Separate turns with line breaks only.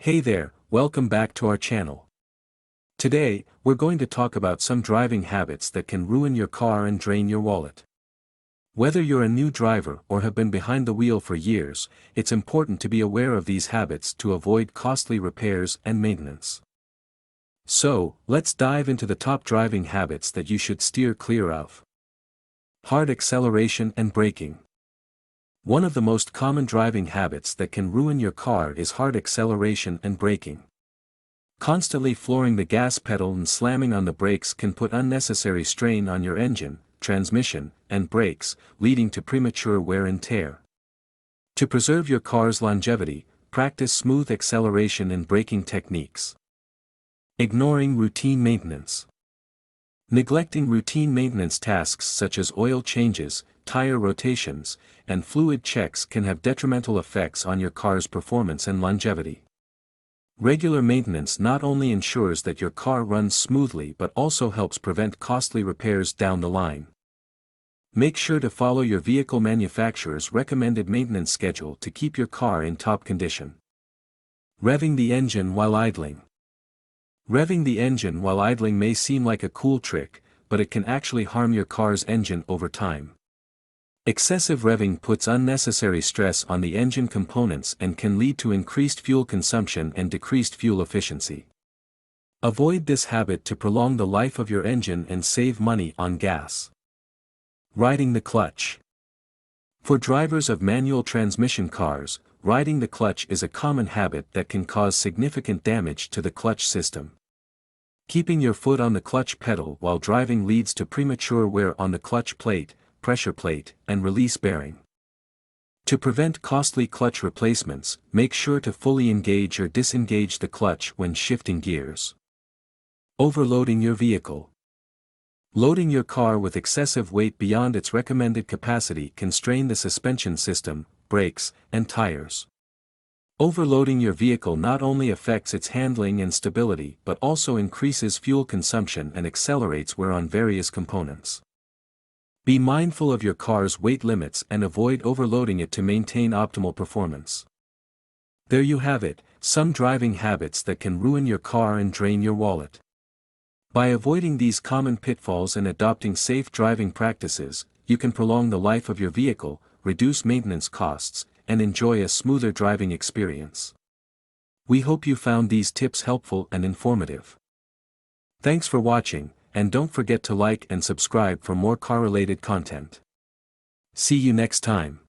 Hey there, welcome back to our channel. Today, we're going to talk about some driving habits that can ruin your car and drain your wallet. Whether you're a new driver or have been behind the wheel for years, it's important to be aware of these habits to avoid costly repairs and maintenance. So, let's dive into the top driving habits that you should steer clear of. Hard acceleration and braking. One of the most common driving habits that can ruin your car is hard acceleration and braking. Constantly flooring the gas pedal and slamming on the brakes can put unnecessary strain on your engine, transmission, and brakes, leading to premature wear and tear. To preserve your car's longevity, practice smooth acceleration and braking techniques. Ignoring routine maintenance. Neglecting routine maintenance tasks such as oil changes, tire rotations, and fluid checks can have detrimental effects on your car's performance and longevity. Regular maintenance not only ensures that your car runs smoothly but also helps prevent costly repairs down the line. Make sure to follow your vehicle manufacturer's recommended maintenance schedule to keep your car in top condition. Revving the engine while idling. Revving the engine while idling may seem like a cool trick, but it can actually harm your car's engine over time. Excessive revving puts unnecessary stress on the engine components and can lead to increased fuel consumption and decreased fuel efficiency. Avoid this habit to prolong the life of your engine and save money on gas. Riding the clutch. For drivers of manual transmission cars, riding the clutch is a common habit that can cause significant damage to the clutch system. Keeping your foot on the clutch pedal while driving leads to premature wear on the clutch plate, pressure plate, and release bearing. To prevent costly clutch replacements, make sure to fully engage or disengage the clutch when shifting gears. Overloading your vehicle. Loading your car with excessive weight beyond its recommended capacity can strain the suspension system, brakes, and tires. Overloading your vehicle not only affects its handling and stability but also increases fuel consumption and accelerates wear on various components. Be mindful of your car's weight limits and avoid overloading it to maintain optimal performance. There you have it, some driving habits that can ruin your car and drain your wallet. By avoiding these common pitfalls and adopting safe driving practices, you can prolong the life of your vehicle, reduce maintenance costs, and enjoy a smoother driving experience. We hope you found these tips helpful and informative. Thanks for watching, and don't forget to like and subscribe for more car-related content. See you next time.